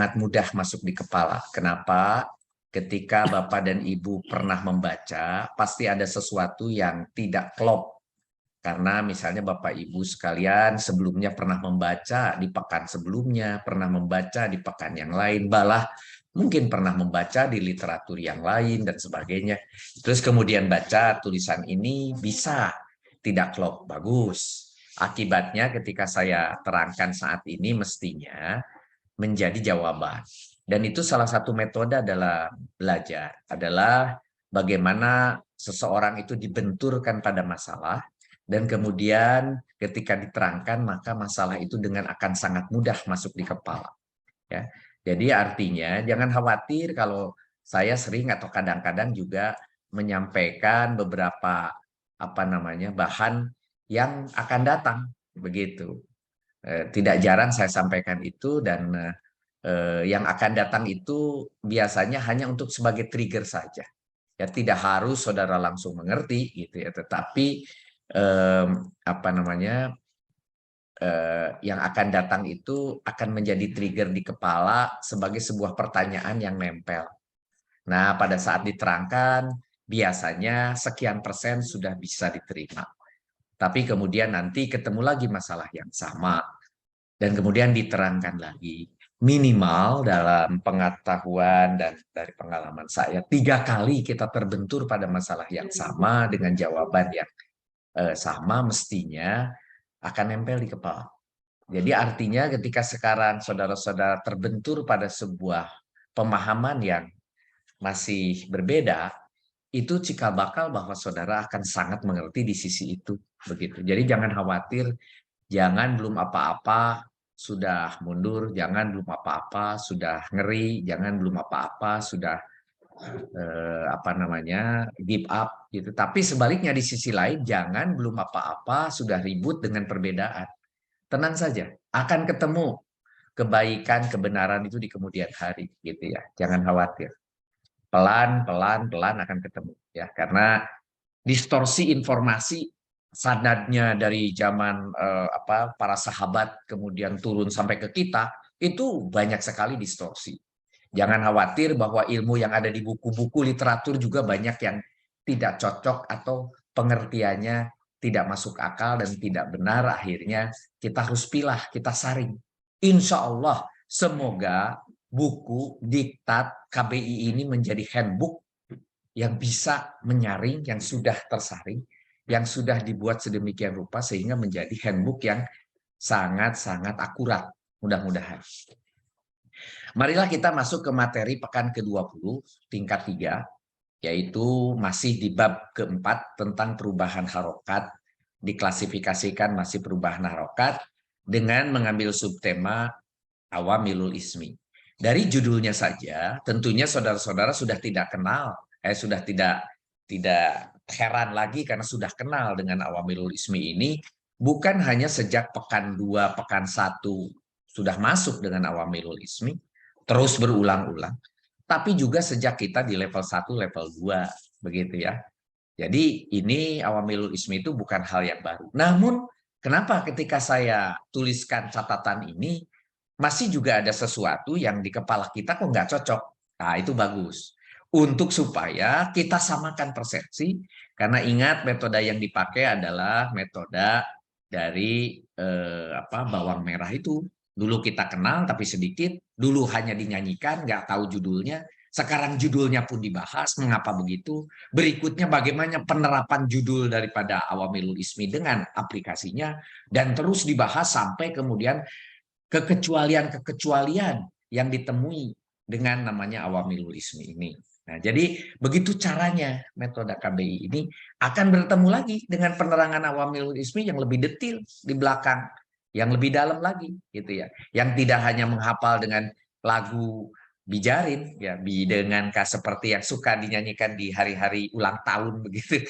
sangat mudah masuk di kepala. Kenapa? Ketika Bapak dan Ibu pernah membaca, pasti ada sesuatu yang tidak klop. Karena misalnya Bapak Ibu sekalian sebelumnya pernah membaca di pekan sebelumnya, pernah membaca di pekan yang lain, balah mungkin pernah membaca di literatur yang lain dan sebagainya. Terus kemudian baca tulisan ini bisa tidak klop, bagus. Akibatnya ketika saya terangkan saat ini mestinya menjadi jawaban. Dan itu salah satu metode dalam belajar adalah bagaimana seseorang itu dibenturkan pada masalah dan kemudian ketika diterangkan maka masalah itu dengan akan sangat mudah masuk di kepala. Ya. Jadi artinya jangan khawatir kalau saya sering atau kadang-kadang juga menyampaikan beberapa bahan yang akan datang begitu. Tidak jarang saya sampaikan itu dan yang akan datang itu biasanya hanya untuk sebagai trigger saja. Ya tidak harus saudara langsung mengerti gitu ya, tetapi eh, apa namanya yang akan datang itu akan menjadi trigger di kepala sebagai sebuah pertanyaan yang nempel. Nah, pada saat diterangkan biasanya sekian persen sudah bisa diterima. Tapi kemudian nanti ketemu lagi masalah yang sama dan kemudian diterangkan lagi. Minimal dalam pengetahuan dan dari pengalaman saya, 3 kali kita terbentur pada masalah yang sama dengan jawaban yang sama mestinya akan nempel di kepala. Jadi artinya ketika sekarang saudara-saudara terbentur pada sebuah pemahaman yang masih berbeda, itu cikal bakal bahwa saudara akan sangat mengerti di sisi itu. Begitu. Jadi jangan khawatir, jangan belum apa-apa sudah mundur, jangan belum apa-apa sudah ngeri, jangan belum apa-apa sudah give up gitu. Tapi sebaliknya di sisi lain jangan belum apa-apa sudah ribut dengan perbedaan. Tenang saja, akan ketemu kebaikan, kebenaran itu di kemudian hari gitu ya. Jangan khawatir. Pelan-pelan akan ketemu ya. Karena distorsi informasi sanadnya dari zaman para sahabat kemudian turun sampai ke kita itu banyak sekali distorsi. Jangan khawatir bahwa ilmu yang ada di buku-buku literatur juga banyak yang tidak cocok atau pengertiannya tidak masuk akal dan tidak benar. Akhirnya kita harus pilah, kita saring. Insya Allah, semoga buku diktat KBI ini menjadi handbook yang bisa menyaring, yang sudah tersaring, yang sudah dibuat sedemikian rupa sehingga menjadi handbook yang sangat-sangat akurat. Mudah-mudahan. Marilah kita masuk ke materi pekan ke-20, tingkat 3, yaitu masih di bab keempat tentang perubahan harokat, diklasifikasikan masih perubahan harokat, dengan mengambil subtema awamilul ismi. Dari judulnya saja, tentunya saudara-saudara sudah tidak kenal, sudah tidak heran lagi karena sudah kenal dengan awamilul ismi ini, bukan hanya sejak pekan 2, pekan 1 sudah masuk dengan awamilul ismi, terus berulang-ulang, tapi juga sejak kita di level 1, level 2, begitu ya. Jadi ini awamilul ismi itu bukan hal yang baru. Namun kenapa ketika saya tuliskan catatan ini, masih juga ada sesuatu yang di kepala kita kok nggak cocok. Nah itu bagus. Untuk supaya kita samakan persepsi, karena ingat metode yang dipakai adalah metode dari bawang merah itu. Dulu kita kenal tapi sedikit, dulu hanya dinyanyikan, nggak tahu judulnya. Sekarang judulnya pun dibahas, mengapa begitu. Berikutnya bagaimana penerapan judul daripada awamilul ismi dengan aplikasinya, dan terus dibahas sampai kemudian kekecualian-kekecualian yang ditemui dengan namanya awamilul ismi ini. Nah, jadi begitu caranya metode KBI ini akan bertemu lagi dengan penerangan awamilul ismi yang lebih detail di belakang, yang lebih dalam lagi gitu ya. Yang tidak hanya menghafal dengan lagu Bijarin ya, dengan seperti yang suka dinyanyikan di hari-hari ulang tahun begitu.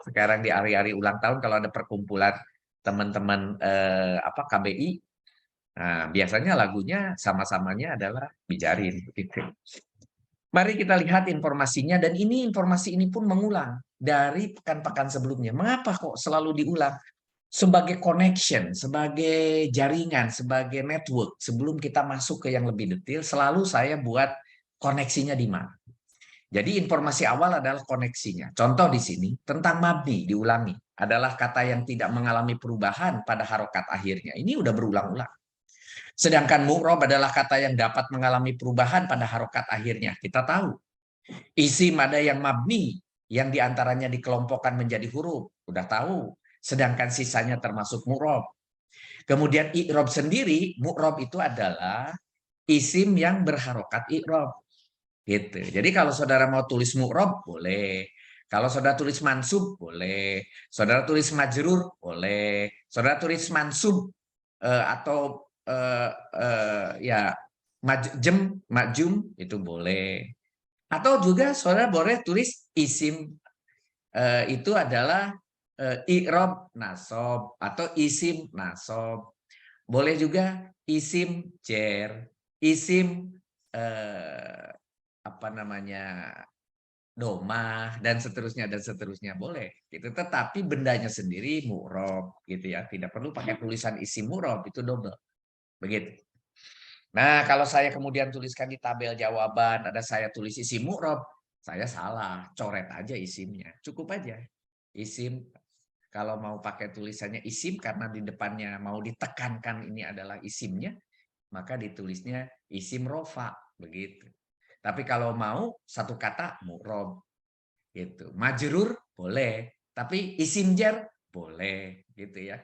Sekarang di hari-hari ulang tahun kalau ada perkumpulan teman-teman KBI, nah, biasanya lagunya sama-samanya adalah Bijarin begitu. Mari kita lihat informasinya, dan ini informasi ini pun mengulang dari pekan-pekan sebelumnya. Mengapa kok selalu diulang? sebagai connection, sebagai jaringan, sebagai network. Sebelum kita masuk ke yang lebih detail, selalu saya buat koneksinya di mana. Jadi informasi awal adalah koneksinya. Contoh di sini, tentang mabni, diulangi. Adalah kata yang tidak mengalami perubahan pada harokat akhirnya. Ini udah berulang-ulang. Sedangkan mu'rob adalah kata yang dapat mengalami perubahan pada harokat akhirnya. Kita tahu. Isim ada yang mabni, yang diantaranya dikelompokkan menjadi huruf. Udah tahu. Sedangkan sisanya termasuk mu'rob. Kemudian i'rob sendiri, mu'rob itu adalah isim yang berharokat i'rob. Gitu. Jadi kalau saudara mau tulis mu'rob, boleh. Kalau saudara tulis mansub, boleh. Saudara tulis majrur, boleh. Saudara tulis mansub atau ya majum itu boleh. Atau juga saudara boleh tulis isim itu adalah i'rob nasob atau isim nasob. Boleh juga isim jer, isim apa namanya domah dan seterusnya boleh gitu. Tetapi bendanya sendiri mu'rob gitu ya. Tidak perlu pakai tulisan isim mu'rob, itu double. Begitu. Nah, kalau saya kemudian tuliskan di tabel jawaban, ada saya tulis isim mu'rob, saya salah, coret aja isimnya. Cukup aja. Isim, kalau mau pakai tulisannya isim karena di depannya mau ditekankan ini adalah isimnya, maka ditulisnya isim rofa, begitu. Tapi kalau mau satu kata mu'rob, gitu. Majrur boleh, tapi isim jar boleh, gitu ya.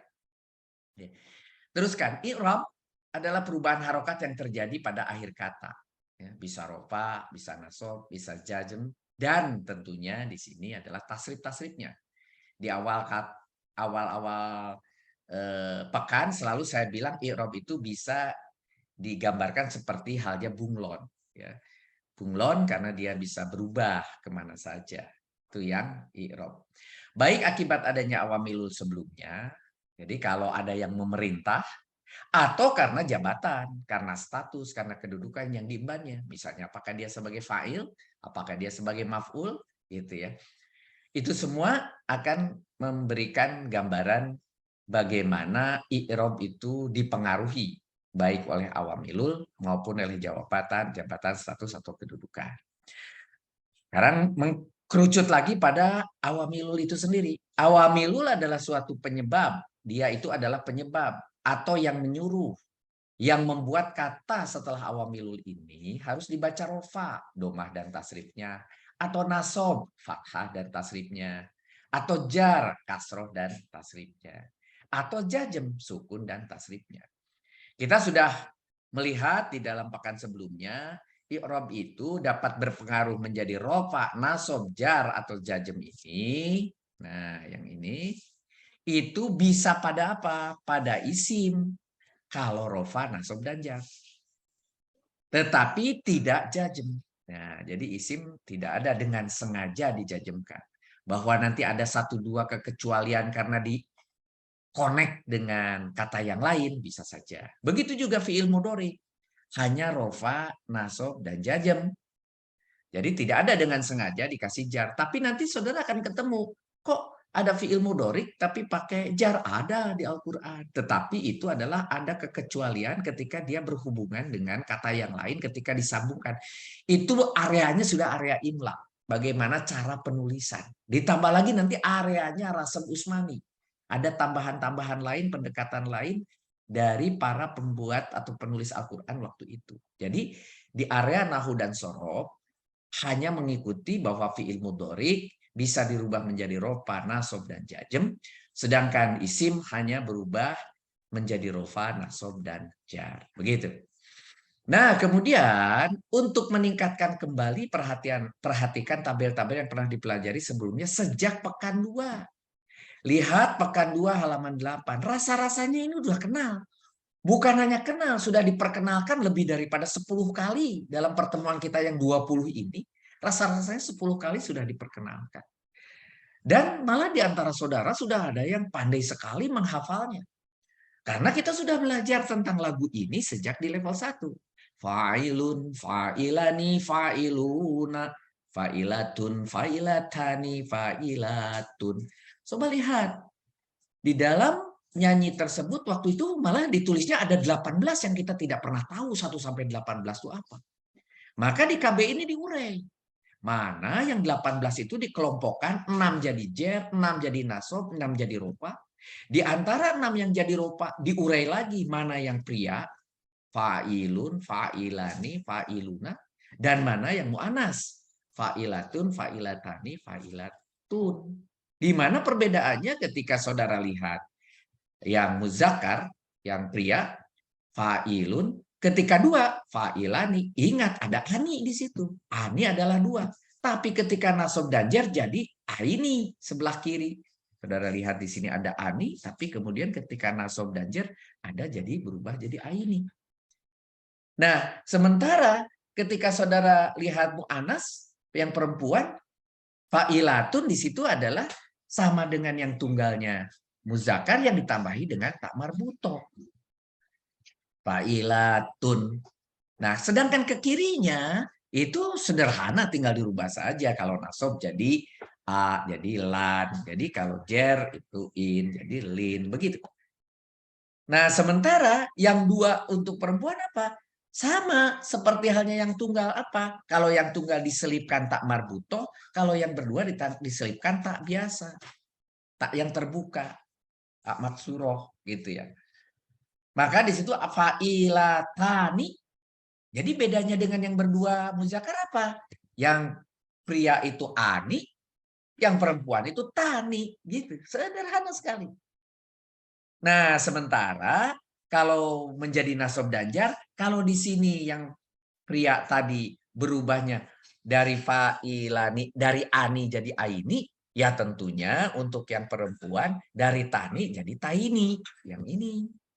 Teruskan, i'rab adalah perubahan harokat yang terjadi pada akhir kata. Ya, bisa rofa, bisa nasob, bisa jazm, dan tentunya di sini adalah tasrif-tasrifnya. Di awal-awal pekan selalu saya bilang i'rab itu bisa digambarkan seperti halnya bunglon. Ya. Bunglon karena dia bisa berubah kemana saja. Itu yang i'rab. Baik akibat adanya awamilul sebelumnya, jadi kalau ada yang memerintah, atau karena jabatan, karena status, karena kedudukan yang diembannya. Misalnya apakah dia sebagai fa'il, apakah dia sebagai maf'ul, gitu ya. Itu semua akan memberikan gambaran bagaimana i'rab itu dipengaruhi baik oleh awamilul maupun oleh jabatan, status atau kedudukan. Sekarang mengkerucut lagi pada awamilul itu sendiri. Awamilul adalah suatu penyebab, dia itu adalah penyebab atau yang menyuruh, yang membuat kata setelah awamilul ini harus dibaca rofa, domah dan tasrifnya, atau nasob, fathah dan tasrifnya, atau jar, kasroh dan tasrifnya, atau jajem, sukun dan tasrifnya. Kita sudah melihat di dalam pekan sebelumnya, i'rab itu dapat berpengaruh menjadi rofa, nasob, jar, atau jajem ini. Nah, yang ini itu bisa pada apa? Pada isim. Kalau rofa, nasob, dan jar. Tetapi tidak jajem. Nah, jadi isim tidak ada dengan sengaja dijajemkan. Bahwa nanti ada satu dua kekecualian karena di connect dengan kata yang lain, bisa saja. Begitu juga fi'il mudhari. Hanya rofa, nasob, dan jajem. Jadi tidak ada dengan sengaja dikasih jar. Tapi nanti saudara akan ketemu. Kok ada fi'il mudhari tapi pakai jar? Ada di Al-Quran. Tetapi itu adalah ada kekecualian ketika dia berhubungan dengan kata yang lain ketika disambungkan. Itu areanya sudah area imla. Bagaimana cara penulisan. Ditambah lagi nanti areanya rasam usmani. Ada tambahan-tambahan lain, pendekatan lain dari para pembuat atau penulis Al-Quran waktu itu. Jadi di area nahu dan sorob hanya mengikuti bahwa fi'il mudhari bisa dirubah menjadi rofa, nasob, dan jajem. Sedangkan isim hanya berubah menjadi rofa, nasob, dan jar. Begitu. Nah, kemudian untuk meningkatkan kembali perhatikan tabel-tabel yang pernah dipelajari sebelumnya sejak pekan 2. Lihat pekan 2 halaman 8. Rasa-rasanya ini udah kenal. Bukan hanya kenal, sudah diperkenalkan lebih daripada 10 kali dalam pertemuan kita yang 20 ini. Rasa-rasanya 10 kali sudah diperkenalkan. Dan malah di antara saudara sudah ada yang pandai sekali menghafalnya. Karena kita sudah belajar tentang lagu ini sejak di level 1. Fa'ilun, fa'ilani, fa'iluna, fa'ilatun, fa'ilatani, fa'ilatun. Coba lihat. Di dalam nyanyi tersebut waktu itu malah ditulisnya ada 18 yang kita tidak pernah tahu 1 sampai 18 itu apa. Maka di KB ini diurai. Mana yang 18 itu dikelompokkan 6 jadi jer, 6 jadi nasab, 6 jadi ropa. Di antara 6 yang jadi ropa diurai lagi mana yang pria, fa'ilun, fa'ilani, fa'iluna, dan mana yang mu'anas, fa'ilatun, fa'ilatani, fa'ilatun. Di mana perbedaannya ketika saudara lihat yang muzakkar, yang pria, fa'ilun, ketika dua, fa'ilani, ingat ada ani di situ. Ani adalah dua. Tapi ketika nasab dan jar jadi aini sebelah kiri. Saudara lihat di sini ada ani, tapi kemudian ketika nasab dan jar ada jadi berubah jadi aini. Nah, sementara ketika saudara lihat mu'anas yang perempuan, fa'ilatun di situ adalah sama dengan yang tunggalnya muzakkar yang ditambahi dengan tak marbuto. Fa'ilatun. Nah, sedangkan ke kirinya itu sederhana, tinggal dirubah saja. Kalau nasab jadi a, jadi lan. Jadi kalau jer itu in, jadi lin, begitu. Nah, sementara yang dua untuk perempuan apa? Sama seperti halnya yang tunggal apa? Kalau yang tunggal diselipkan tak marbuto, kalau yang berdua diselipkan tak biasa. Tak yang terbuka, tak maksuroh gitu ya. Maka di situ fa'ilatani. Jadi bedanya dengan yang berdua muzakkar apa? Yang pria itu ani, yang perempuan itu tani, gitu. Sederhana sekali. Nah, sementara kalau menjadi nasab dan jar, kalau di sini yang pria tadi berubahnya dari fa'ilani, dari ani jadi aini, ya tentunya untuk yang perempuan dari tani jadi taini. Yang ini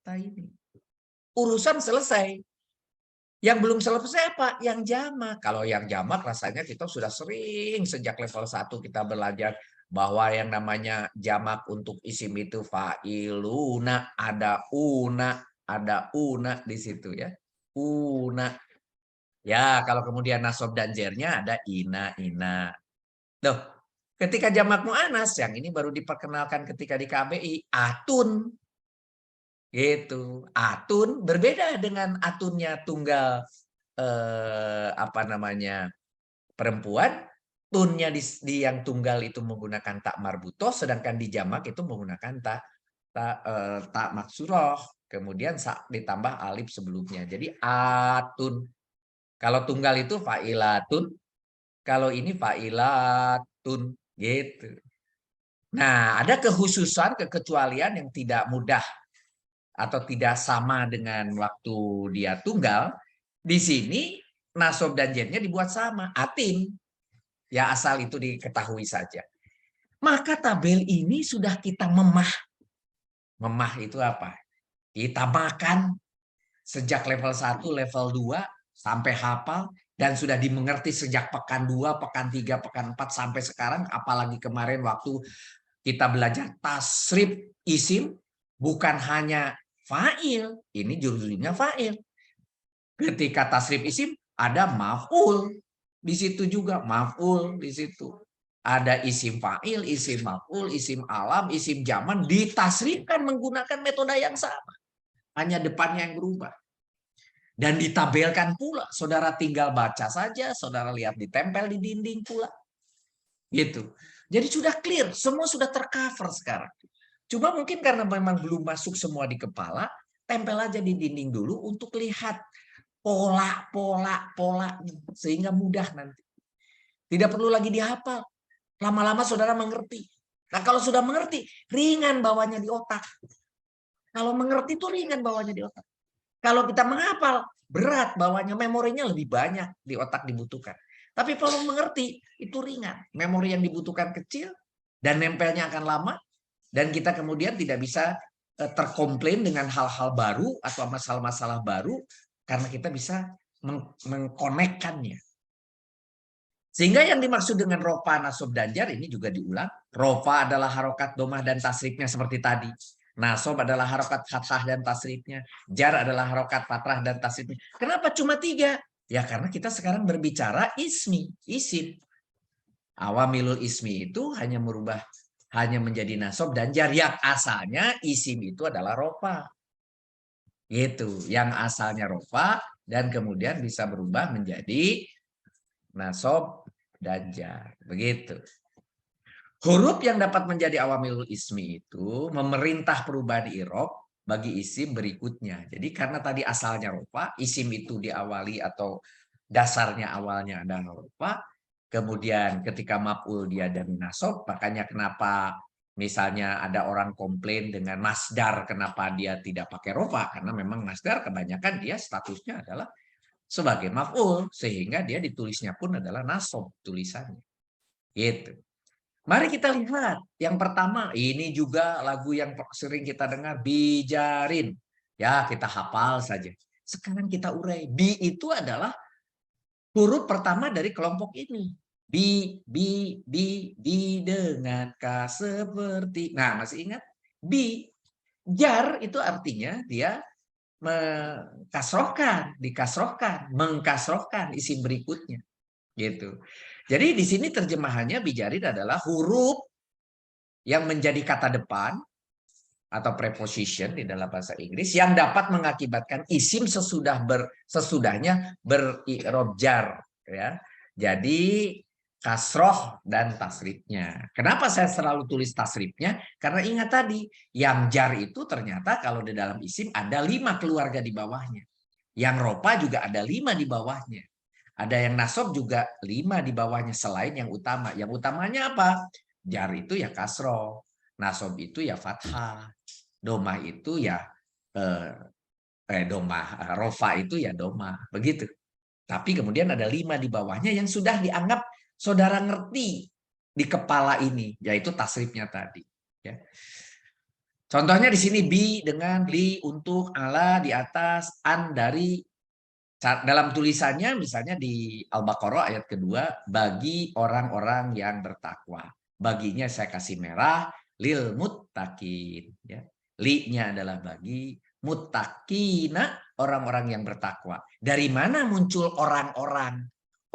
taini. Urusan selesai. Yang belum selesai apa? Yang jamak. Kalau yang jamak rasanya kita sudah sering sejak level 1 kita belajar bahwa yang namanya jamak untuk isim itu fa'iluna, ada una di situ ya. Una. Ya, kalau kemudian nasab dan jernya ada ina. Loh, ketika jamak mu'anas yang ini baru diperkenalkan ketika di KBI, atun. Gitu. Atun berbeda dengan atunnya tunggal apa namanya perempuan, tunnya di yang tunggal itu menggunakan tak marbutoh, sedangkan di jamak itu menggunakan tak maksuroh, kemudian ditambah alif sebelumnya. Jadi atun. Kalau tunggal itu fa'ilatun, kalau ini fa'ilatun, gitu. Nah, ada kekhususan, kekecualian yang tidak mudah atau tidak sama dengan waktu dia tunggal. Di sini nasab dan jernya dibuat sama, atin. Ya asal itu diketahui saja. Maka tabel ini sudah kita memah. Memah itu apa? Kita makan sejak level 1, level 2 sampai hafal dan sudah dimengerti sejak pekan 2, pekan 3, pekan 4 sampai sekarang, apalagi kemarin waktu kita belajar tasrif isim bukan hanya fa'il, ini judulnya fa'il. Ketika tasrif isim ada maf'ul di situ juga, maf'ul di situ. Ada isim fa'il, isim maf'ul, isim alam, isim zaman ditasrifkan menggunakan metode yang sama. Hanya depannya yang berubah. Dan ditabelkan pula, saudara tinggal baca saja, saudara lihat ditempel di dinding pula. Gitu. Jadi sudah clear, semua sudah tercover sekarang. Cuma mungkin karena memang belum masuk semua di kepala, tempel aja di dinding dulu untuk lihat pola sehingga mudah nanti. Tidak perlu lagi dihafal. Lama-lama saudara mengerti. Nah, kalau sudah mengerti, ringan bawanya di otak. Kalau mengerti itu ringan bawanya di otak. Kalau kita menghafal, berat bawanya, memorinya lebih banyak di otak dibutuhkan. Tapi kalau mengerti, itu ringan. Memori yang dibutuhkan kecil, dan nempelnya akan lama, dan kita kemudian tidak bisa terkomplain dengan hal-hal baru atau masalah-masalah baru, karena kita bisa mengkonekkannya. Sehingga yang dimaksud dengan rofa, nasab, dan jar ini juga diulang. Rofa adalah harokat domah dan tasrifnya seperti tadi. Nasab adalah harokat fathah dan tasrifnya. Jar adalah harokat fathah dan tasrifnya. Kenapa cuma 3? Ya karena kita sekarang berbicara isim. Awamilul ismi itu hanya merubah hanya menjadi nasab dan jar. Yang asalnya isim itu adalah rofa. Gitu. Yang asalnya rofa dan kemudian bisa berubah menjadi nasab dan jar. Begitu. Huruf yang dapat menjadi awamilul ismi itu memerintah perubahan i'rab bagi isim berikutnya. Jadi karena tadi asalnya rofa, isim itu diawali atau dasarnya awalnya adalah rofa, kemudian ketika maf'ul dia dari nasab, makanya kenapa misalnya ada orang komplain dengan masdar kenapa dia tidak pakai rofa, karena memang masdar kebanyakan dia statusnya adalah sebagai maf'ul, sehingga dia ditulisnya pun adalah nasab tulisannya. Gitu. Mari kita lihat. Yang pertama, ini juga lagu yang sering kita dengar, Bijarin. Ya, kita hafal saja. Sekarang kita urai. Bi itu adalah huruf pertama dari kelompok ini. Bi dengan K seperti. Nah, masih ingat? Bi. Jar itu artinya dia mengkasrohkan, dikasrohkan, mengkasrohkan isim berikutnya. Gitu. Jadi di sini terjemahannya bijarin adalah huruf yang menjadi kata depan atau preposition di dalam bahasa Inggris yang dapat mengakibatkan isim sesudahnya beri'rab jar, ya. Jadi kasroh dan tasrifnya. Kenapa saya selalu tulis tasrifnya? Karena ingat tadi, yang jar itu ternyata kalau di dalam isim ada 5 keluarga di bawahnya. Yang ropa juga ada 5 di bawahnya. Ada yang nasab juga 5 di bawahnya selain yang utama. Yang utamanya apa? Jar itu ya kasroh, nasab itu ya fathah, domah itu ya domah, rofa itu ya domah, begitu. Tapi kemudian ada 5 di bawahnya yang sudah dianggap saudara ngerti di kepala ini, yaitu tasrifnya tadi. Ya. Contohnya di sini bi dengan li, untuk, ala, di atas, an, dari. Dalam tulisannya misalnya di Al-Baqarah ayat kedua, bagi orang-orang yang bertakwa. Baginya saya kasih merah, lil muttaqin. Ya. Li-nya adalah bagi, muttaqina orang-orang yang bertakwa. Dari mana muncul orang-orang?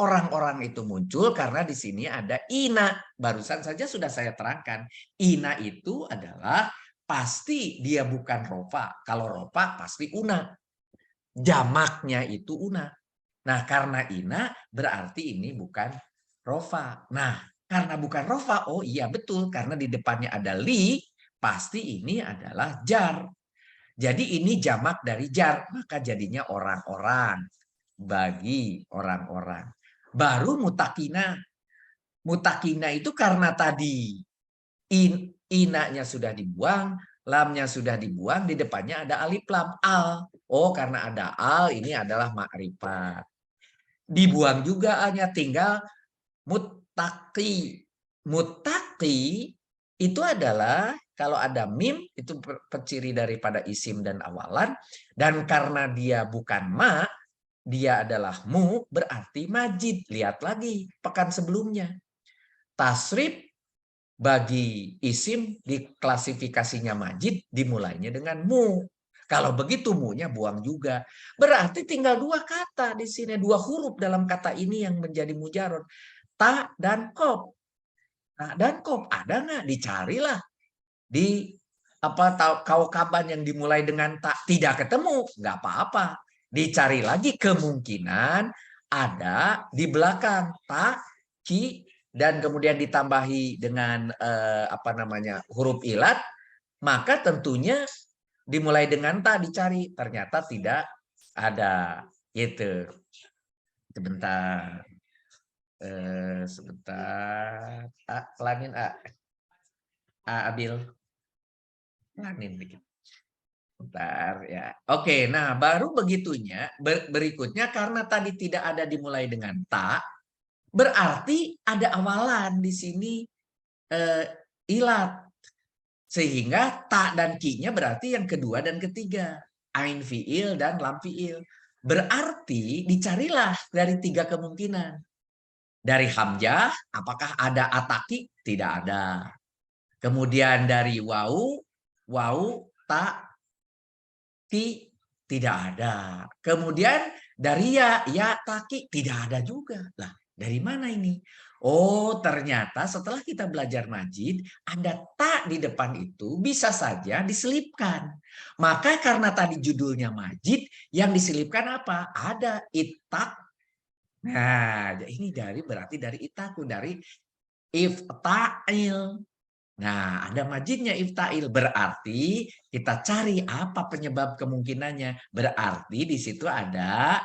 Orang-orang itu muncul karena di sini ada ina. Barusan saja sudah saya terangkan. Ina itu adalah pasti dia bukan rofa. Kalau rofa pasti una. Jamaknya itu una. Nah, karena ina berarti ini bukan rofa. Nah, karena bukan rofa, oh iya betul. Karena di depannya ada li, pasti ini adalah jar. Jadi ini jamak dari jar, maka jadinya orang-orang. Bagi orang-orang. Baru mutakina. Mutakina itu karena tadi inanya sudah dibuang, lamnya sudah dibuang, di depannya ada alif lam, al. Oh, karena ada al, ini adalah makrifat. Dibuang juga alnya, tinggal muttaqi. Muttaqi itu adalah kalau ada mim, itu penciri daripada isim dan awalan. Dan karena dia bukan ma, dia adalah mu, berarti majid. Lihat lagi pekan sebelumnya. Tasrif bagi isim di klasifikasinya majid dimulainya dengan mu. Kalau begitu mu-nya buang juga. Berarti tinggal 2 kata di sini, 2 huruf dalam kata ini yang menjadi mujarod. Ta dan kop. Ta dan kop ada nggak? Dicarilah di kaukaban yang dimulai dengan tak, tidak ketemu, nggak apa-apa. Dicari lagi, kemungkinan ada di belakang ta, ki, dan kemudian ditambahi dengan huruf ilat, maka tentunya dimulai dengan ta dicari, ternyata tidak ada. Gitu. Sebentar. Sebentar. Pelangin Abil. Pelangin dikit. Bentar ya. Oke, nah baru begitunya berikutnya karena tadi tidak ada dimulai dengan ta, berarti ada awalan di sini ilat. Sehingga ta dan ki-nya berarti yang kedua dan ketiga. Ain fiil dan lam fiil. Berarti dicarilah dari 3 kemungkinan. Dari hamzah, apakah ada ataki? Tidak ada. Kemudian dari wau, ta, ti, tidak ada. Kemudian dari ya, taki, tidak ada juga. Lah, Dari mana ini? Oh, ternyata setelah kita belajar majid, ada ta di depan itu bisa saja diselipkan. Maka karena tadi judulnya majid, yang diselipkan apa? Ada itak. Nah, ini berarti dari itaku, dari ifta'il. Nah, ada majidnya ifta'il. Berarti kita cari apa penyebab kemungkinannya. Berarti di situ ada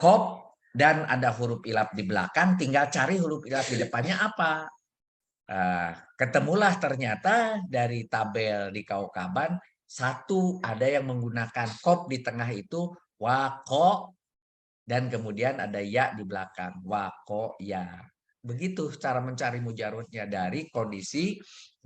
kop dan ada huruf ilaf di belakang, tinggal cari huruf ilaf di depannya apa. Ketemulah ternyata dari tabel di Kaukaban, satu ada yang menggunakan kop di tengah itu wako, dan kemudian ada ya di belakang, wako ya. Begitu cara mencari mujarotnya dari kondisi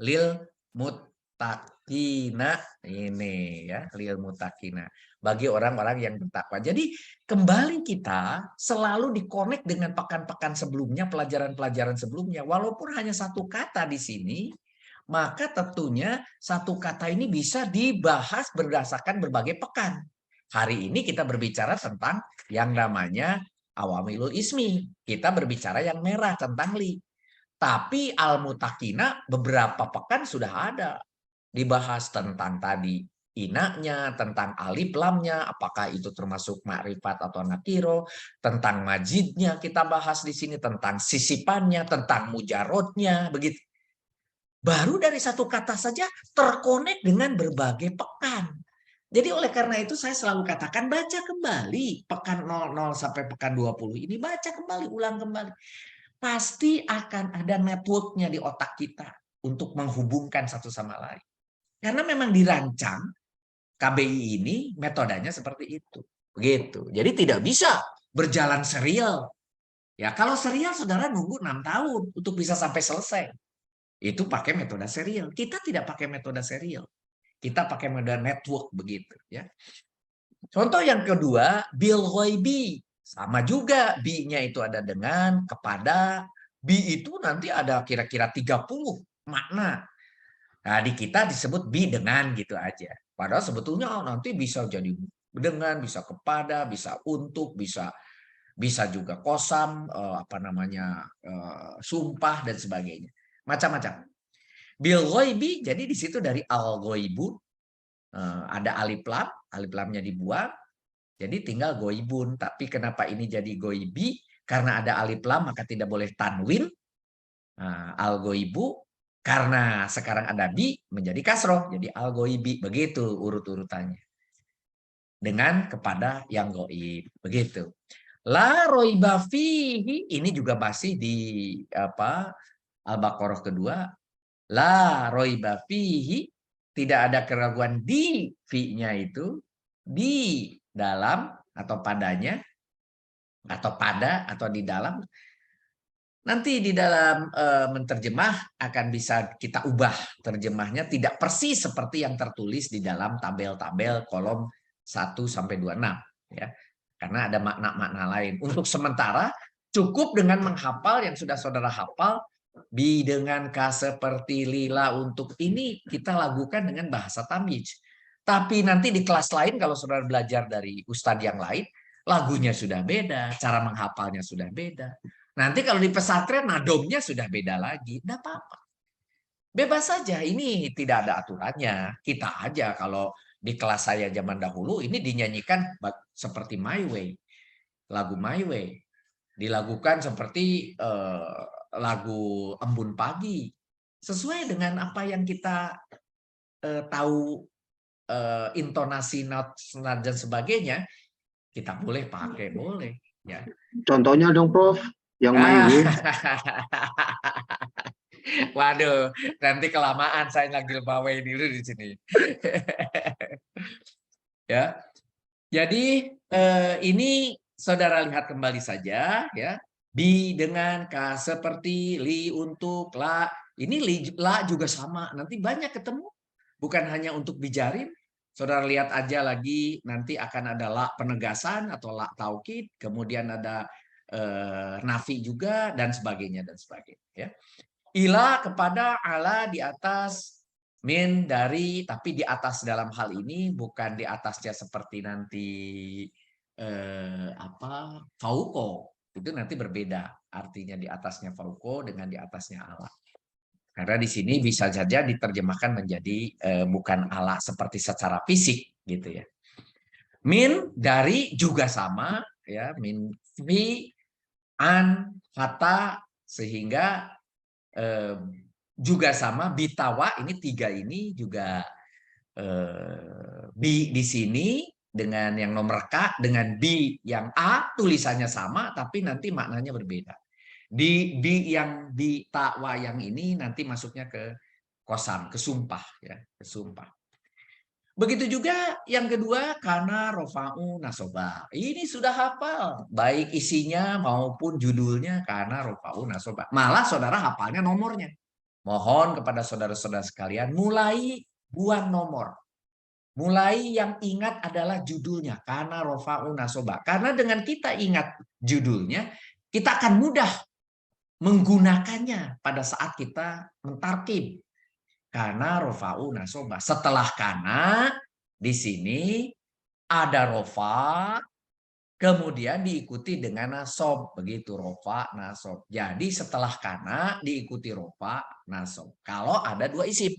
lil mutakina ini ya, lil mutakina, bagi orang-orang yang bertakwa. Jadi kembali kita selalu dikonek dengan pekan-pekan sebelumnya, pelajaran-pelajaran sebelumnya. Walaupun hanya satu kata di sini, maka tentunya satu kata ini bisa dibahas berdasarkan berbagai pekan. Hari ini kita berbicara tentang yang namanya awamilul ismi. Kita berbicara yang merah tentang li. Tapi al-mutakina beberapa pekan sudah ada. Dibahas tentang tadi inaknya, tentang alif lamnya, apakah itu termasuk makrifat atau nakiro, tentang majidnya kita bahas di sini, tentang sisipannya, tentang mujarotnya, begitu. Baru dari satu kata saja terkonek dengan berbagai pekan. Jadi oleh karena itu saya selalu katakan baca kembali pekan 00 sampai pekan 20 ini, baca kembali, ulang kembali. Pasti akan ada networknya di otak kita untuk menghubungkan satu sama lain. Karena memang dirancang KBI ini metodenya seperti itu. Begitu. Jadi tidak bisa berjalan serial. Ya, kalau serial saudara nunggu 6 tahun untuk bisa sampai selesai. Itu pakai metode serial. Kita tidak pakai metode serial. Kita pakai metode network begitu ya. Contoh yang kedua, bil ghaibi. Sama juga bi-nya itu ada dengan, kepada. Bi itu nanti ada kira-kira 30 makna. Nah, di kita disebut bi dengan gitu aja. Padahal sebetulnya nanti bisa jadi dengan, bisa kepada, bisa untuk, bisa juga kosam, apa namanya, sumpah dan sebagainya. Macam-macam. Bil ghaibi, jadi di situ dari al ghaibu, ada alif lamnya dibuang, jadi tinggal goibun. Tapi kenapa ini jadi goibi? Karena ada alif lam maka tidak boleh tanwin. Al goibu, karena sekarang ada bi menjadi kasroh, jadi al goibi. Begitu urut-urutannya. Dengan kepada yang goib, begitu. La roiba fihi, ini juga masih di apa Al-Baqarah kedua. La roiba fihi, tidak ada keraguan di fi-nya itu, di dalam atau padanya, atau pada atau di dalam. Nanti di dalam menterjemah akan bisa kita ubah terjemahnya tidak persis seperti yang tertulis di dalam tabel-tabel kolom 1 sampai 26 ya. Karena ada makna-makna lain. Untuk sementara cukup dengan menghafal yang sudah saudara hafal, bi dengan ka seperti lila, untuk ini kita lakukan dengan bahasa tamyiz. Tapi nanti di kelas lain kalau saudara belajar dari ustadz yang lain, lagunya sudah beda, cara menghafalnya sudah beda. Nanti kalau di pesantren nadomnya sudah beda lagi, tidak apa-apa. Bebas saja, ini tidak ada aturannya. Kita aja kalau di kelas saya zaman dahulu ini dinyanyikan seperti My Way, lagu My Way. Dilakukan seperti lagu Embun Pagi. Sesuai dengan apa yang kita tahu, intonasi, not dan sebagainya, kita boleh pakai, boleh. Ya. Contohnya dong, Prof. Yang My Way. Waduh, nanti kelamaan saya lagi bawai dulu di sini. Ya, jadi ini saudara lihat kembali saja ya. Bi dengan, ka seperti, li untuk, la. Ini li, la juga sama. Nanti banyak ketemu. Bukan hanya untuk bijarin. Saudara lihat aja lagi nanti akan ada la penegasan atau la taukid, kemudian ada nafi juga dan sebagainya dan sebagainya ya. Ila kepada, ala di atas, min dari, tapi di atas dalam hal ini bukan di atasnya seperti nanti fauko, Itu nanti berbeda artinya di atasnya fauko dengan di atasnya ala. Karena di sini bisa saja diterjemahkan menjadi bukan ala seperti secara fisik gitu ya. Min dari juga sama ya, min fi an kata sehingga juga sama bitawa ini tiga ini juga bi di sini dengan yang nomor K dengan bi yang A tulisannya sama tapi nanti maknanya berbeda. Di bi yang di takwa yang ini nanti masuknya ke kosam, ke sumpah ya, ke sumpah. Begitu juga yang kedua karena rofa'u nasoba. Ini sudah hafal baik isinya maupun judulnya karena rofa'u nasoba. Malah saudara hafalnya nomornya. Mohon kepada saudara-saudara sekalian mulai buang nomor. Mulai yang ingat adalah judulnya karena rofa'u nasoba. Karena dengan kita ingat judulnya, kita akan mudah menggunakannya pada saat kita mentarkib. Karena rofa'u nasoba. Setelah karena di sini ada rofa, kemudian diikuti dengan nasob. Begitu rofa, nasob. Jadi setelah karena diikuti rofa, nasob. Kalau ada dua isim.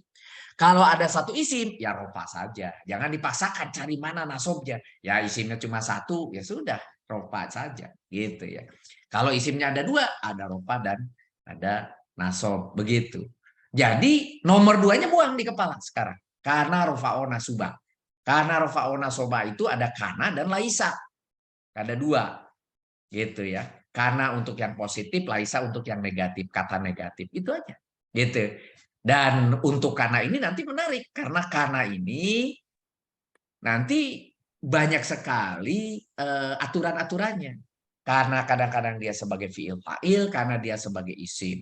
Kalau ada satu isim, ya rofa saja. Jangan dipaksakan cari mana nasobnya. Ya isimnya cuma satu, ya sudah rofa saja. Gitu ya. Kalau isimnya ada dua, ada rofa dan ada nasob. Begitu. Jadi nomor duanya buang di kepala sekarang. Karena rofa'o nasuba. Karena rofa'o nasoba itu ada kana dan laisa. Ada dua. Gitu ya. Karena untuk yang positif, laisa untuk yang negatif. Kata negatif. Itu aja. Gitu. Dan untuk kana ini nanti menarik. Karena kana ini nanti banyak sekali aturan-aturannya. Karena kadang-kadang dia sebagai fiil fa'il, karena dia sebagai isim.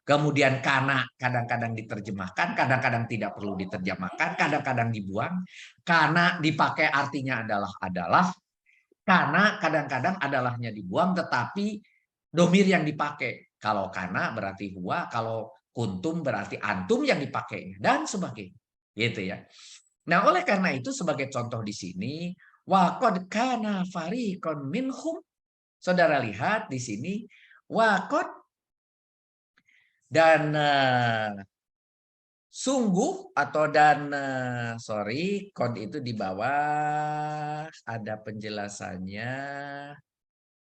Kemudian karena kadang-kadang diterjemahkan, kadang-kadang tidak perlu diterjemahkan, kadang-kadang dibuang. Karena dipakai artinya adalah, karena kadang-kadang adalahnya dibuang, tetapi domir yang dipakai. Kalau karena berarti huwa, kalau kuntum berarti antum yang dipakai, dan sebagainya. Gitu ya. Nah, oleh karena itu sebagai contoh di sini, wa qad kana fariqun minhum. Saudara lihat di sini, wa qad dan sungguh atau dan sorry, qad itu di bawah ada penjelasannya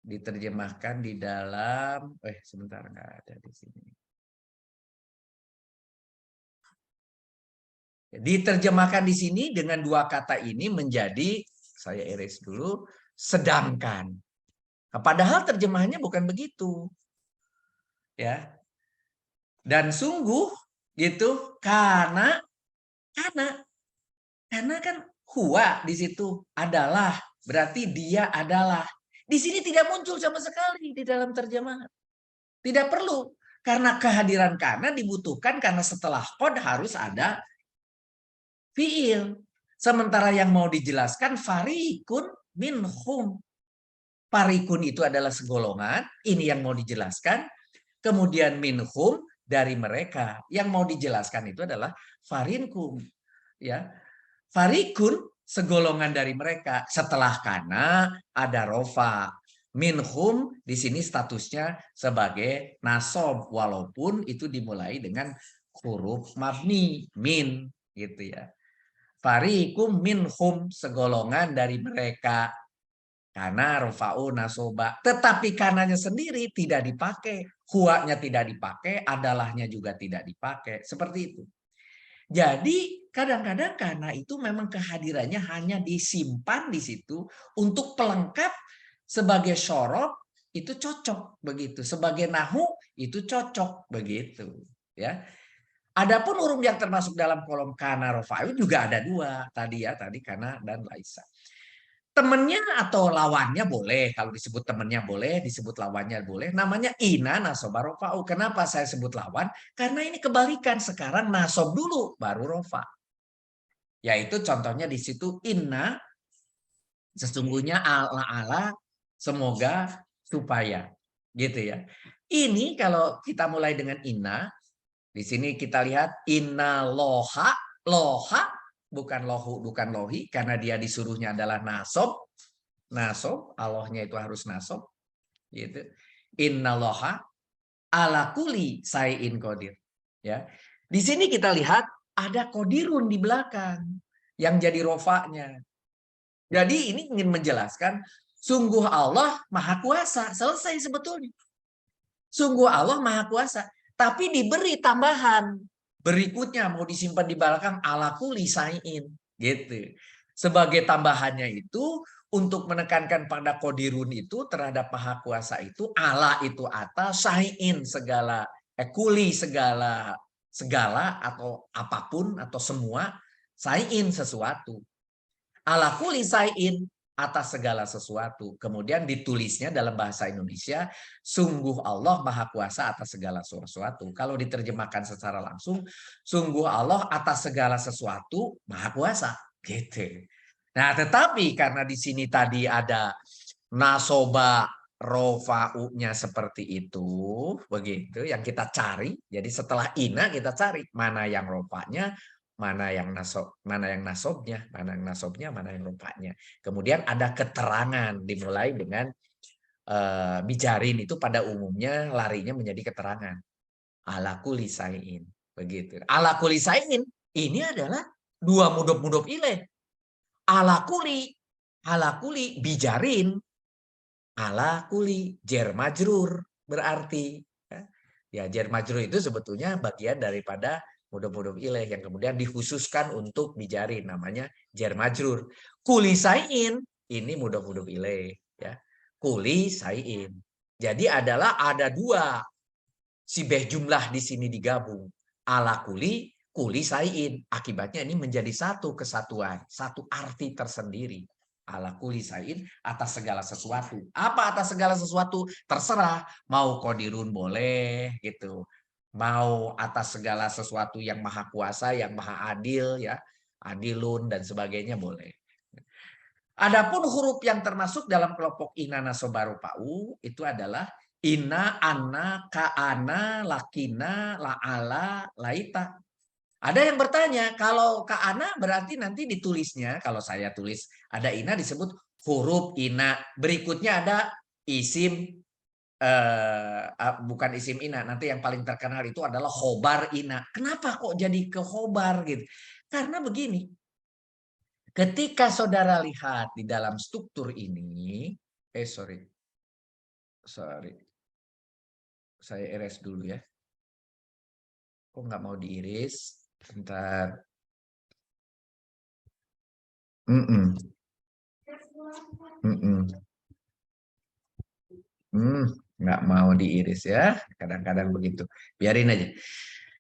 diterjemahkan di dalam sebentar nggak ada di sini. Diterjemahkan di sini dengan dua kata ini menjadi, saya erase dulu, sedangkan. Nah, padahal terjemahannya bukan begitu. Ya. Dan sungguh gitu karena kan huwa di situ adalah, berarti dia adalah. Di sini tidak muncul sama sekali di dalam terjemahan. Tidak perlu karena kehadiran karena dibutuhkan karena setelah qad harus ada fiil. Sementara yang mau dijelaskan farikun minhum. Farikun itu adalah segolongan, ini yang mau dijelaskan. Kemudian minhum dari mereka. Yang mau dijelaskan itu adalah farinkum. Ya. Farikun segolongan dari mereka. Setelah kana ada rofa. Minhum di sini statusnya sebagai nasob walaupun itu dimulai dengan huruf mabni min gitu ya. Farikum minhum segolongan dari mereka. Karena rofa'u nasoba. Tetapi kananya sendiri tidak dipakai. Huwanya tidak dipakai. Adalahnya juga tidak dipakai. Seperti itu. Jadi kadang-kadang karena itu memang kehadirannya hanya disimpan di situ. Untuk pelengkap sebagai syorok itu cocok begitu. Sebagai nahu itu cocok begitu. Ya. Adapun huruf yang termasuk dalam kolom kana rofa'u juga ada dua tadi ya, tadi kana dan laisa. Temennya atau lawannya boleh, kalau disebut temennya boleh, disebut lawannya boleh. Namanya ina nasoba rofa'u. Kenapa saya sebut lawan? Karena ini kebalikan, sekarang nasob dulu baru rofa. Yaitu contohnya di situ inna sesungguhnya ala semoga supaya gitu ya. Ini kalau kita mulai dengan inna. Di sini kita lihat inna loha bukan lohu, bukan lohi, karena dia disuruhnya adalah nasob. Nasob, Allahnya itu harus nasob. Gitu. Innallaha ala kulli syai'in qadir. Ya. Di sini kita lihat ada qadirun di belakang yang jadi rofaknya. Jadi ini ingin menjelaskan sungguh Allah Maha Kuasa, selesai sebetulnya. Sungguh Allah Maha Kuasa, tapi diberi tambahan berikutnya mau disimpan di belakang ala kulli syai'in gitu. Sebagai tambahannya itu untuk menekankan pada qadirun itu terhadap Maha Kuasa itu ala itu atas syai'in segala kuli segala atau apapun atau semua syai'in sesuatu. Ala kulli syai'in atas segala sesuatu. Kemudian ditulisnya dalam bahasa Indonesia, sungguh Allah Maha Kuasa atas segala sesuatu. Kalau diterjemahkan secara langsung, sungguh Allah atas segala sesuatu Maha Kuasa. Gitu. Nah, tetapi karena di sini tadi ada nasoba rofa'u-nya seperti itu, begitu yang kita cari. Jadi setelah ina kita cari mana yang rofa'nya, mana yang nasobnya, mana yang rofa'nya. Kemudian ada keterangan dimulai dengan bijarin itu pada umumnya larinya menjadi keterangan. Ala kulli syai'in, begitu. Ala kulli syai'in ini adalah dua mudhof ilaih. Ala kulli bijarin, ala kuli jar majrur berarti ya jar majrur itu sebetulnya bagian daripada mudhof ilaih yang kemudian dikhususkan untuk bijarin namanya jar majrur. Kuli sain ini mudhof ilaih ya. Kuli sain. Jadi ada dua sibeh jumlah di sini digabung. Ala kuli sain. Akibatnya ini menjadi satu kesatuan, satu arti tersendiri. Ala kulli syai'in atas segala sesuatu. Apa atas segala sesuatu? Terserah. Mau qadirun boleh gitu. Mau atas segala sesuatu yang maha kuasa, yang maha adil ya. Adilun dan sebagainya boleh. Adapun huruf yang termasuk dalam kelompok ina nasoba rofa'u itu adalah ina, anna, ka'ana, lakina, la'ala, laita. Ada yang bertanya, kalau ka'ana berarti nanti ditulisnya, kalau saya tulis ada ina disebut huruf ina. Berikutnya ada isim, bukan isim ina, nanti yang paling terkenal itu adalah khobar ina. Kenapa kok jadi ke khobar gitu? Karena begini, ketika saudara lihat di dalam struktur ini, sorry, saya erase dulu ya. Kok nggak mau diiris? Bentar. Nggak mau diiris ya. Kadang-kadang begitu. Biarin aja.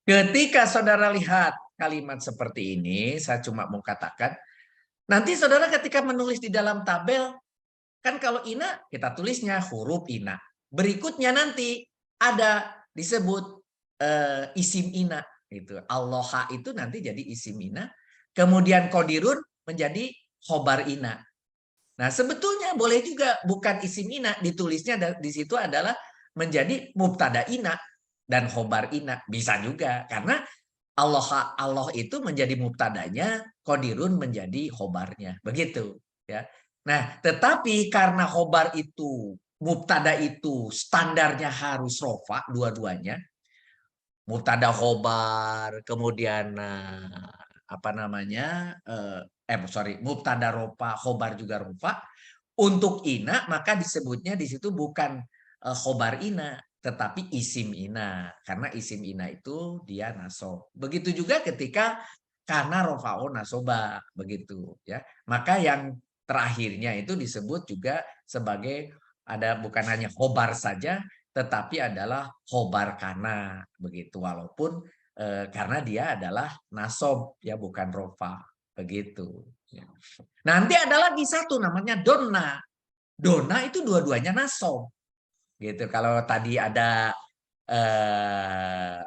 Ketika saudara lihat kalimat seperti ini, saya cuma mau katakan, nanti saudara ketika menulis di dalam tabel, kan kalau ina kita tulisnya huruf ina. Berikutnya nanti ada disebut isim ina. Gitu. Allah itu nanti jadi isim ina. Kemudian kodirun menjadi khobar ina. Nah, sebetulnya boleh juga bukan isim ina, ditulisnya di situ adalah menjadi mubtada ina dan khobar ina. Bisa juga karena Allah itu menjadi mubtadanya, qadirun menjadi khobarnya. Begitu, ya. Nah, tetapi karena khobar itu mubtada itu standarnya harus rofa dua-duanya. Mubtada khobar, kemudian apa namanya? Mubtada rofa, khobar juga rofa. Untuk ina maka disebutnya di situ bukan khobar ina, tetapi isim ina. Karena isim ina itu dia nasob. Begitu juga ketika karena rofa'o nasoba, begitu ya. Maka yang terakhirnya itu disebut juga sebagai ada bukan hanya khobar saja, tetapi adalah khobar kana, begitu. Walaupun karena dia adalah nasob ya bukan rofa, begitu. Ya. Nanti ada lagi satu namanya donna. Donna itu dua-duanya nasob. Gitu. Kalau tadi ada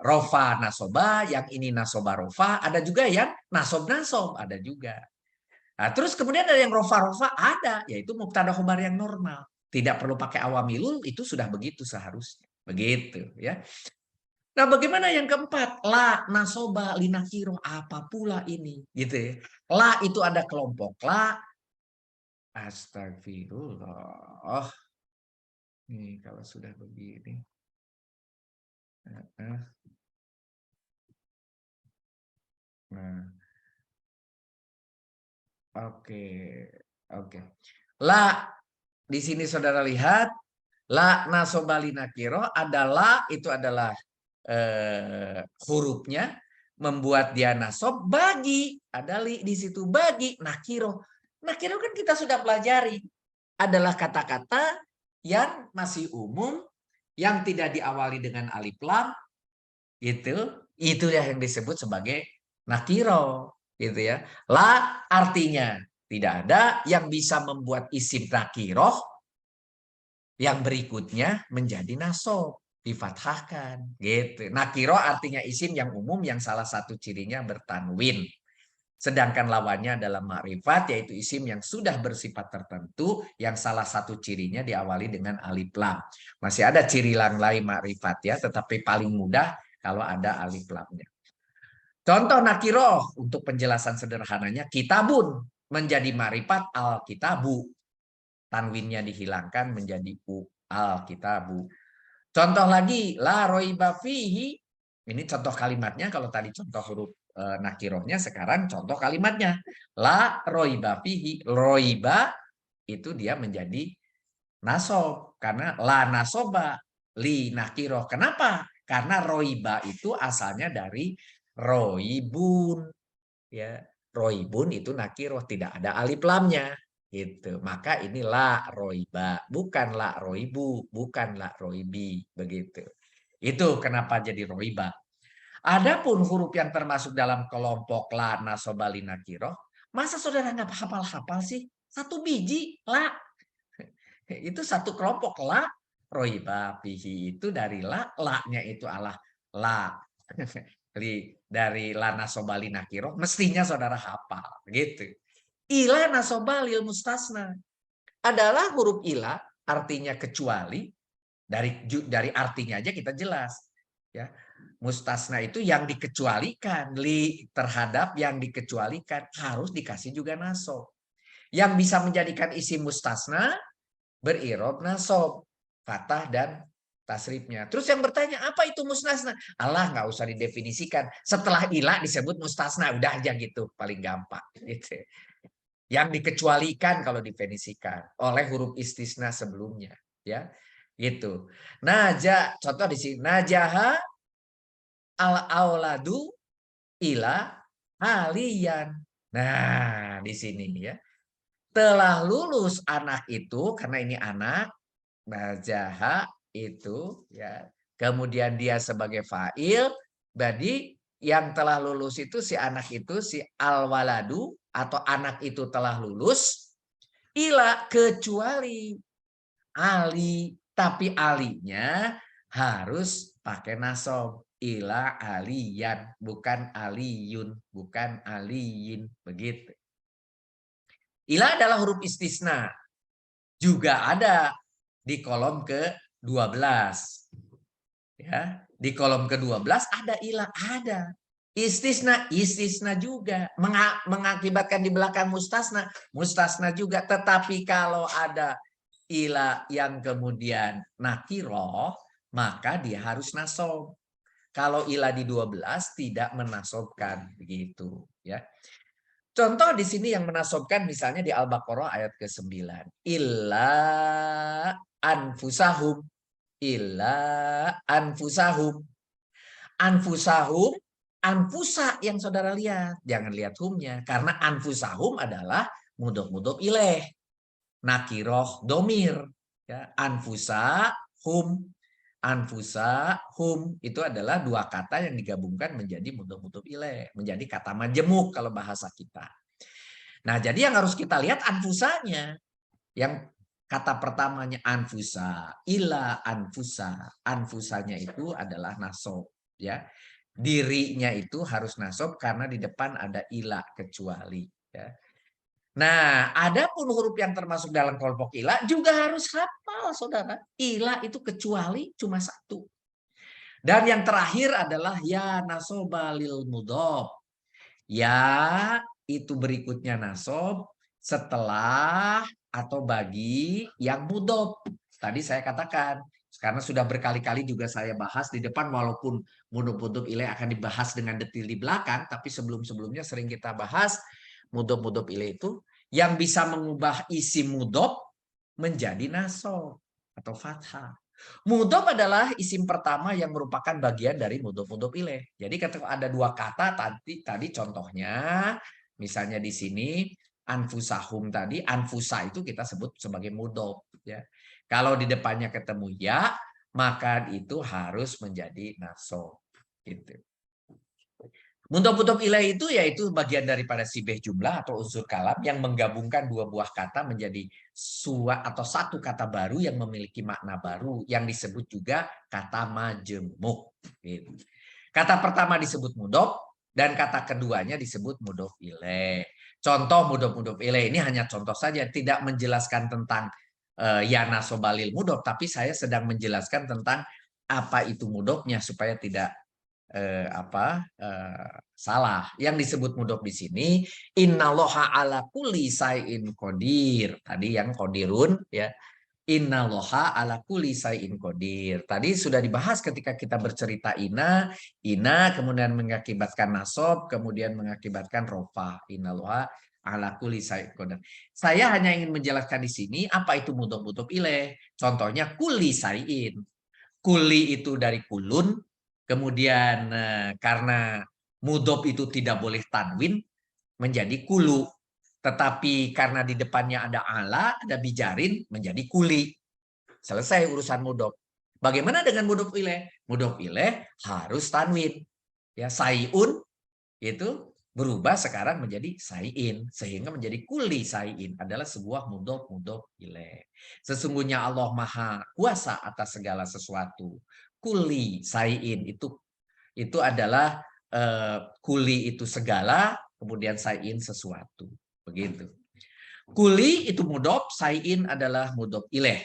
rofa nasoba, yang ini nasoba rofa, ada juga yang nasob ada juga. Nah, terus kemudian ada yang rofa ada, yaitu mubtada khobar yang normal. Tidak perlu pakai awamilul, itu sudah begitu seharusnya. Begitu ya. Nah, bagaimana yang keempat? La, nasoba, linakiro, apa pula ini? Gitu ya. La itu ada kelompok la. Astagfirullah. Nih kalau sudah begini. Nah, oke, oke. La di sini saudara lihat, la nasobali nakiro adalah itu adalah hurufnya membuat dia nasob bagi ada li di situ bagi nakiro. Nakiro kan kita sudah pelajari adalah kata-kata yang masih umum yang tidak diawali dengan alif lam itu yang disebut sebagai nakiro gitu ya. La artinya tidak ada yang bisa membuat isim nakiroh yang berikutnya menjadi nasob difathahkan gitu. Nakiro artinya isim yang umum yang salah satu cirinya bertanwin. Sedangkan lawannya adalah ma'rifat yaitu isim yang sudah bersifat tertentu yang salah satu cirinya diawali dengan alif lam. Masih ada ciri lain ma'rifat ya, tetapi paling mudah kalau ada alif lamnya. Contoh nakiro untuk penjelasan sederhananya kitabun menjadi ma'rifat al-kitabu. Tanwinnya dihilangkan menjadi al-kitabu. Contoh lagi la roiba fihi. Ini contoh kalimatnya kalau tadi contoh huruf nakirohnya, sekarang contoh kalimatnya. La roiba fihi. Roiba itu dia menjadi nasob karena la nasoba li nakiroh. Kenapa? Karena roiba itu asalnya dari roibun. Ya, roibun itu nakiroh, tidak ada alif lamnya. Gitu. Maka ini la roiba, bukan la roibu, bukan la roibi, begitu. Itu kenapa jadi roiba. Adapun huruf yang termasuk dalam kelompok la nasobali nakiroh, masa saudara nggak hafal-hafal sih? Satu biji la, itu satu kelompok la, roiba pihi itu dari la-nya itu Allah la. Dari la nasobali nakiroh, mestinya saudara hafal, gitu. Ila nasobalil mustasna adalah huruf ila artinya kecuali dari artinya aja kita jelas ya. Mustasna itu yang dikecualikan terhadap yang dikecualikan harus dikasih juga nasob. Yang bisa menjadikan isim mustasna berirob nasob, fathah dan tasrifnya. Terus yang bertanya apa itu mustasna? Allah nggak usah didefinisikan. Setelah ila disebut mustasna udah aja gitu paling gampang gitu. Yang dikecualikan kalau definisikan oleh huruf istisna sebelumnya ya gitu. Naja contoh di sini najaha al auladu ila halian. Nah, di sini ya. Telah lulus anak itu karena ini anak najaha itu ya. Kemudian dia sebagai fa'il berarti yang telah lulus itu si anak itu si al-waladu atau anak itu telah lulus ila kecuali ali, tapi alinya harus pakai nasob. Ila aliyan, bukan aliyun, bukan aliyin, begitu. Ila adalah huruf istisna. Juga ada di kolom ke-12. Ya, di kolom ke-12 ada ila, ada. Istisna juga mengakibatkan di belakang mustasna juga. Tetapi kalau ada ila yang kemudian nakiroh, maka dia harus nasob. Kalau ila di 12 tidak menasobkan, begitu ya. Contoh di sini yang menasobkan misalnya di Al-Baqarah ayat ke-9. Illa anfusahum. Illa anfusahum. Anfusahum, anfusa yang saudara lihat. Jangan lihat humnya. Karena anfusahum adalah mudhof ilaih. Nakiroh domir. Ya, anfusa hum. Anfusa hum itu adalah dua kata yang digabungkan menjadi mudhof ilaih, menjadi kata majemuk kalau bahasa kita. Nah, jadi yang harus kita lihat anfusanya. Yang kata pertamanya anfusa, ila anfusa. Anfusanya itu adalah nasob ya. Dirinya itu harus nasob karena di depan ada ila kecuali ya. Nah, adapun huruf yang termasuk dalam kelompok ila juga harus hafal, saudara. Ila itu kecuali cuma satu. Dan yang terakhir adalah ya nasoba lil mudhof. Ya itu berikutnya nasob setelah atau bagi yang mudhof. tadi saya katakan, karena sudah berkali-kali juga saya bahas di depan, walaupun mudhof ilaih akan dibahas dengan detail di belakang, tapi sebelum-sebelumnya sering kita bahas mudhof ilaih itu yang bisa mengubah isi mudhof menjadi nasab atau fathah. Mudhof adalah isim pertama yang merupakan bagian dari mudhof ilaih. Jadi ketika ada dua kata tadi contohnya, misalnya di sini anfusahum tadi, anfusa itu kita sebut sebagai mudhof ya. Kalau di depannya ketemu ya, maka itu harus menjadi nasab gitu. Mudhof ilaih itu yaitu bagian daripada sibeh jumlah atau unsur kalam yang menggabungkan dua buah kata menjadi atau satu kata baru yang memiliki makna baru yang disebut juga kata majemuk. Gitu. Kata pertama disebut mudhof dan kata keduanya disebut mudhof ilaih. Contoh mudhof ilaih ini hanya contoh saja, tidak menjelaskan tentang ya nasobalil mudhof, tapi saya sedang menjelaskan tentang apa itu mudhofnya supaya tidak salah. Yang disebut mudhof di sini innallaha ala kulli syai'in qadir. Tadi yang qadirun ya. Innallaha ala kulli syai'in qadir. Tadi sudah dibahas ketika kita bercerita ina kemudian mengakibatkan nasab, kemudian mengakibatkan rofa. Innallaha ala kulli syai'in qadir. Saya hanya ingin menjelaskan di sini apa itu mudhof ilaih. Contohnya kulli syai'in. Kuli itu dari kulun, kemudian karena mudhof itu tidak boleh tanwin menjadi kulu. Tetapi karena di depannya ada ala, ada bijarin menjadi kuli. Selesai urusan mudhof. Bagaimana dengan mudhof ilaih? Mudhof ilaih harus tanwin. Ya, saiun itu berubah sekarang menjadi sayin sehingga menjadi kuli sayin adalah sebuah mudhof ilaih. Sesungguhnya Allah Maha Kuasa atas segala sesuatu. Kuli sayin itu adalah kuli itu segala, kemudian sayin sesuatu. Begitu. Kuli itu mudhof, sayin adalah mudhof ilaih.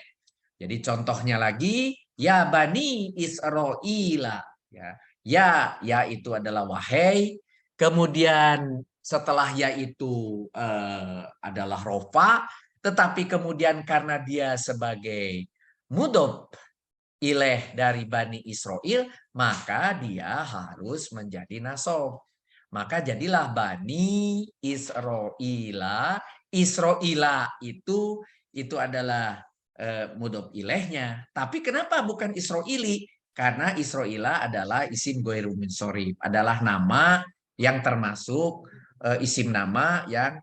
Jadi contohnya lagi ya bani Israila ya itu adalah wahai. Kemudian setelah ya itu adalah rofa, tetapi kemudian karena dia sebagai mudhof ilaih dari Bani Israel, maka dia harus menjadi nasab. Maka jadilah Bani Israila. Israila itu adalah mudhof ilaihnya. Tapi kenapa bukan Israili? Karena Israila adalah isim ghairu munsharif, adalah nama yang termasuk isim nama yang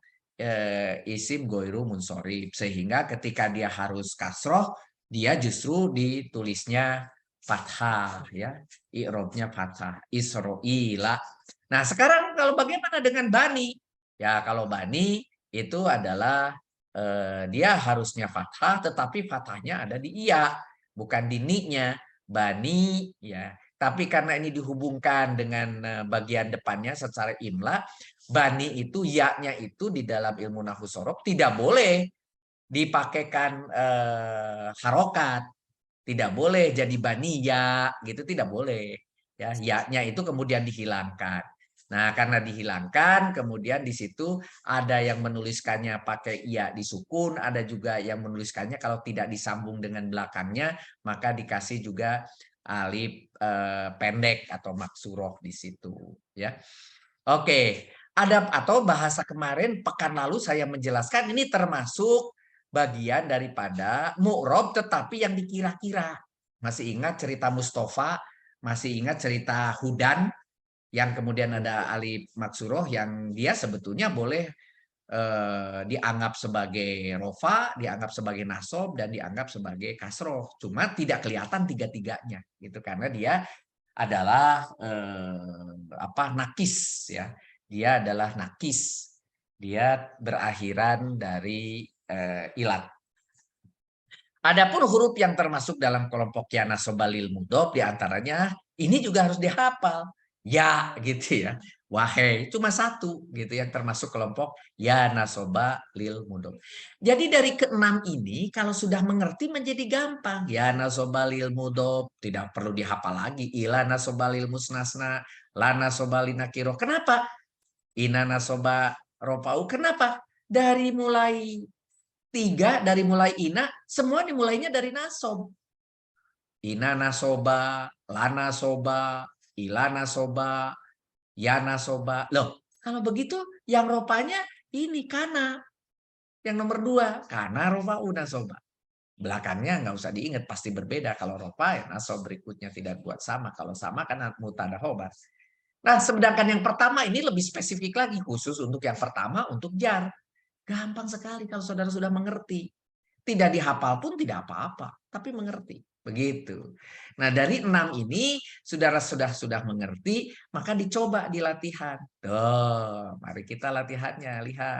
isim ghairu munsharif, sehingga ketika dia harus kasroh dia justru ditulisnya fathah ya, i'rabnya fathah, Israila. Nah, sekarang kalau bagaimana dengan bani? Ya, kalau bani itu adalah dia harusnya fathah, tetapi fathahnya ada di iya, bukan di ni-nya. Bani ya. Tapi karena ini dihubungkan dengan bagian depannya secara imla, bani itu ya-nya itu di dalam ilmu nahwu sorof tidak boleh dipakaikan harokat, tidak boleh jadi bani ya gitu, tidak boleh ya, ya-nya itu kemudian dihilangkan. Nah, karena dihilangkan, kemudian di situ ada yang menuliskannya pakai iya disukun, ada juga yang menuliskannya kalau tidak disambung dengan belakangnya, maka dikasih juga alif pendek atau maksuroh di situ ya. Oke, ada atau bahasa kemarin pekan lalu saya menjelaskan ini termasuk bagian daripada mu'rob tetapi yang dikira-kira. Masih ingat cerita Mustafa? Masih ingat cerita Hudan yang kemudian ada alif maksuroh yang dia sebetulnya boleh dianggap sebagai rofa, dianggap sebagai nasab, dan dianggap sebagai kasroh. Cuma tidak kelihatan tiga-tiganya gitu karena dia adalah nakis ya. Dia adalah nakis. Dia berakhiran dari ilat. Adapun huruf yang termasuk dalam kelompok ya nasobalil mudhof diantaranya ini juga harus dihafal. Ya gitu ya. Wahai cuma satu gitu yang termasuk kelompok ya nasoba lil mudhof. Jadi dari keenam ini kalau sudah mengerti menjadi gampang. Ya nasoba lil mudhof tidak perlu dihafal lagi. Ila nasoba lil musnasna, la nasoba lil nakiro. Kenapa? Ina nasoba rofau. Kenapa? Dari mulai 3 dari mulai ina, semua dimulainya dari nasob. Ina nasoba, lana soba, ilana soba, yana soba. Loh, kalau begitu yang ropanya ini kana. Yang nomor 2, kana rofa una soba. Belakangnya nggak usah diingat, pasti berbeda. Kalau rofa ya nasob berikutnya tidak buat sama. Kalau sama kan mutada hobar. Nah, sedangkan yang pertama ini lebih spesifik lagi, khusus untuk yang pertama, untuk jar. Gampang sekali kalau saudara sudah mengerti. Tidak dihafal pun tidak apa-apa, tapi mengerti. Begitu. Nah, dari 6 ini, saudara sudah mengerti, maka dicoba di latihan. Tuh, mari kita latihannya, lihat.